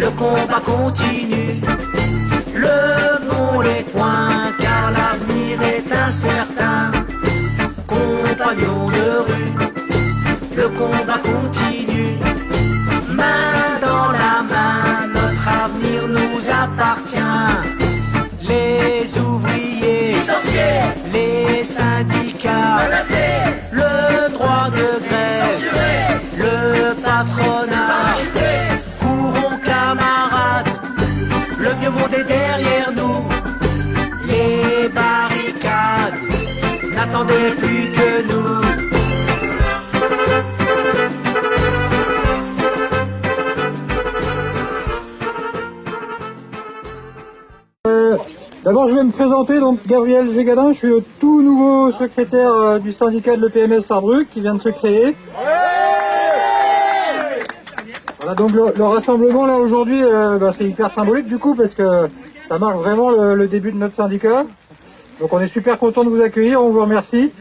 le combat continue. Levons les poings car l'avenir est incertain. Compagnons de rue, le combat continue. Main dans la main, notre avenir nous appartient. Les ouvriers licenciés, les syndicats menacés, le droit de grève censuré, le patronat parachuté. Courons camarades, le vieux monde est derrière nous. Les barricades n'attendaient plus que nous. D'abord, je vais me présenter, donc Gabriel Gégadin, je suis le tout nouveau secrétaire du syndicat de l'EPMS Sarrebruck qui vient de se créer. Voilà, donc le rassemblement là aujourd'hui, c'est hyper symbolique du coup parce que ça marque vraiment le début de notre syndicat. Donc on est super content de vous accueillir, on vous remercie.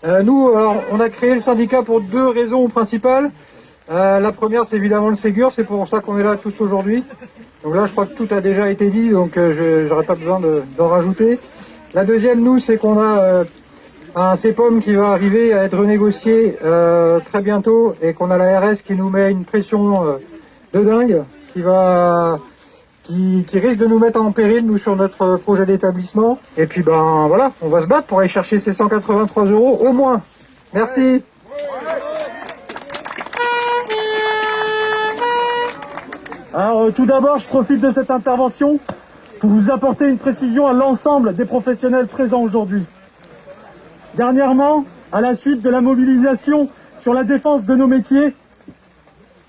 Nous, alors, on a créé le syndicat pour deux raisons principales. La première, c'est évidemment le Ségur, c'est pour ça qu'on est là tous aujourd'hui. Donc là, je crois que tout a déjà été dit, donc j'aurais pas besoin d'en rajouter. La deuxième, nous, c'est qu'on a un CEPOM qui va arriver à être renégocié très bientôt et qu'on a la RS qui nous met une pression de dingue, qui risque de nous mettre en péril, nous, sur notre projet d'établissement. Et puis, ben voilà, on va se battre pour aller chercher ces 183 € au moins. Merci. Alors tout d'abord, je profite de cette intervention pour vous apporter une précision à l'ensemble des professionnels présents aujourd'hui. Dernièrement, à la suite de la mobilisation sur la défense de nos métiers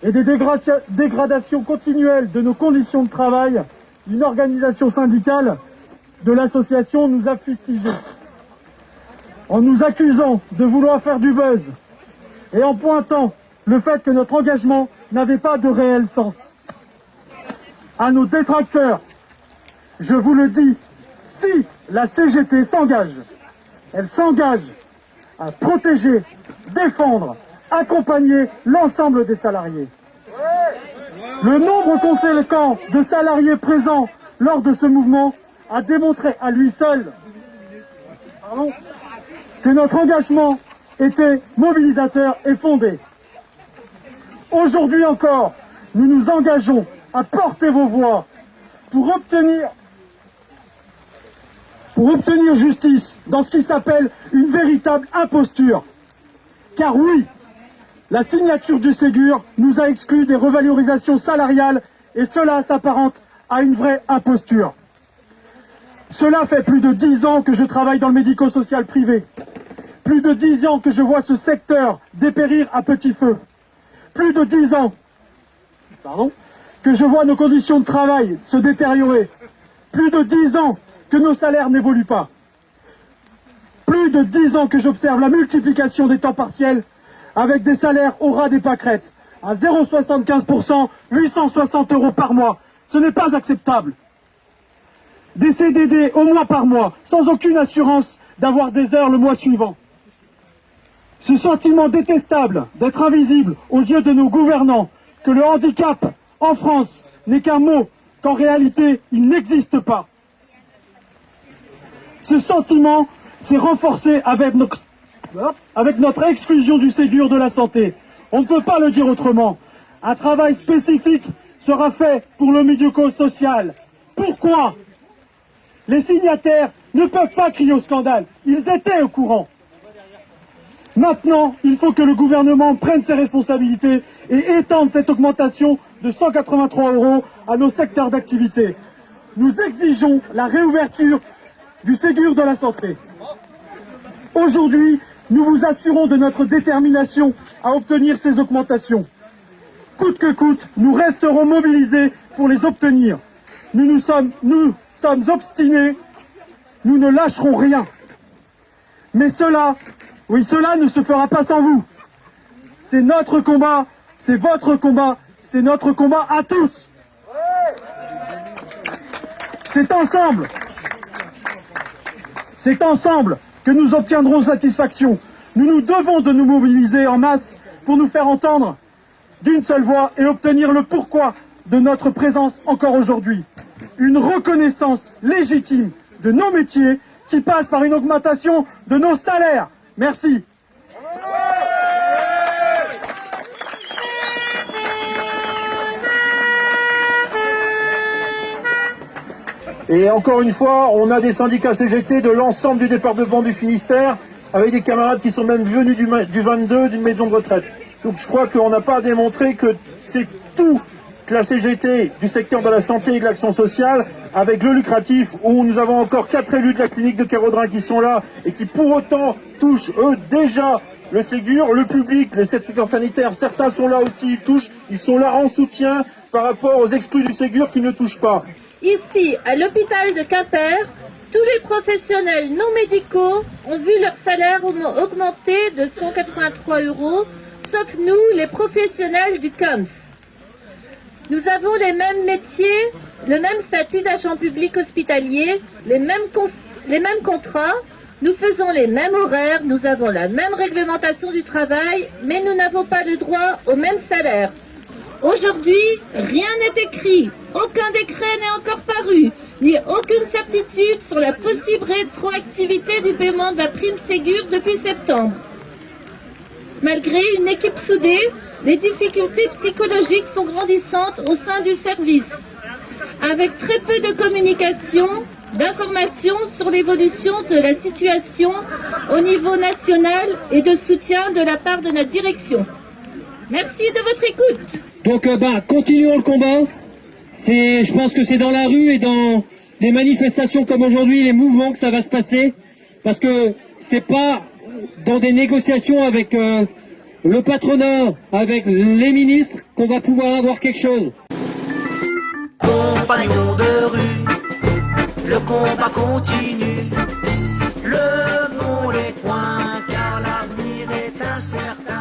et des dégradations continuelles de nos conditions de travail, une organisation syndicale de l'association nous a fustigés en nous accusant de vouloir faire du buzz et en pointant le fait que notre engagement n'avait pas de réel sens. À nos détracteurs, je vous le dis, si la CGT s'engage, elle s'engage à protéger, défendre, accompagner l'ensemble des salariés. Le nombre conséquent de salariés présents lors de ce mouvement a démontré à lui seul que notre engagement était mobilisateur et fondé. Aujourd'hui encore, nous nous engageons à porter vos voix pour obtenir justice dans ce qui s'appelle une véritable imposture. Car oui, la signature du Ségur nous a exclus des revalorisations salariales et cela s'apparente à une vraie imposture. Cela fait plus de 10 ans que je travaille dans le médico-social privé. Plus de 10 ans que je vois ce secteur dépérir à petit feu. Plus de 10 ans que je vois nos conditions de travail se détériorer. Plus de 10 ans que nos salaires n'évoluent pas. Plus de 10 ans que j'observe la multiplication des temps partiels avec des salaires au ras des pâquerettes. À 0,75%, 860 € par mois. Ce n'est pas acceptable. Des CDD au mois par mois, sans aucune assurance d'avoir des heures le mois suivant. Ce sentiment détestable d'être invisible aux yeux de nos gouvernants, que le handicap en France n'est qu'un mot, qu'en réalité il n'existe pas. Ce sentiment s'est renforcé avec notre exclusion du Ségur de la santé. On ne peut pas le dire autrement. Un travail spécifique sera fait pour le médico-social. Pourquoi? Les signataires ne peuvent pas crier au scandale. Ils étaient au courant. Maintenant, il faut que le gouvernement prenne ses responsabilités et étende cette augmentation de 183 € à nos secteurs d'activité. Nous exigeons la réouverture du Ségur de la santé. Aujourd'hui, nous vous assurons de notre détermination à obtenir ces augmentations. Coûte que coûte, nous resterons mobilisés pour les obtenir. Nous sommes obstinés, nous ne lâcherons rien. Mais cela ne se fera pas sans vous. C'est notre combat, c'est votre combat, c'est notre combat à tous. C'est ensemble que nous obtiendrons satisfaction. Nous nous devons de nous mobiliser en masse pour nous faire entendre d'une seule voix et obtenir le pourquoi de notre présence encore aujourd'hui. Une reconnaissance légitime de nos métiers qui passe par une augmentation de nos salaires. Merci. Et encore une fois, on a des syndicats CGT de l'ensemble du département du Finistère, avec des camarades qui sont même venus du 22, d'une maison de retraite. Donc je crois qu'on n'a pas à démontrer que c'est toute la CGT du secteur de la santé et de l'action sociale, avec le lucratif, où nous avons encore 4 élus de la clinique de Kéraudrin qui sont là, et qui pour autant touchent, eux, déjà le Ségur, le public, les secteurs sanitaires, certains sont là aussi, ils sont là en soutien par rapport aux exclus du Ségur qui ne touchent pas. Ici, à l'hôpital de Quimper, tous les professionnels non médicaux ont vu leur salaire augmenter de 183 €, sauf nous, les professionnels du COMS. Nous avons les mêmes métiers, le même statut d'agent public hospitalier, les mêmes contrats, nous faisons les mêmes horaires, nous avons la même réglementation du travail, mais nous n'avons pas le droit au même salaire. Aujourd'hui, rien n'est écrit, aucun décret n'est encore paru, ni aucune certitude sur la possible rétroactivité du paiement de la prime Ségur depuis septembre. Malgré une équipe soudée, les difficultés psychologiques sont grandissantes au sein du service, avec très peu de communication, d'informations sur l'évolution de la situation au niveau national et de soutien de la part de notre direction. Merci de votre écoute. Donc continuons le combat. Je pense que c'est dans la rue et dans les manifestations comme aujourd'hui, les mouvements que ça va se passer, parce que c'est pas dans des négociations avec le patronat, avec les ministres, qu'on va pouvoir avoir quelque chose. Compagnons de rue, le combat continue. Levons les poings car l'avenir est incertain.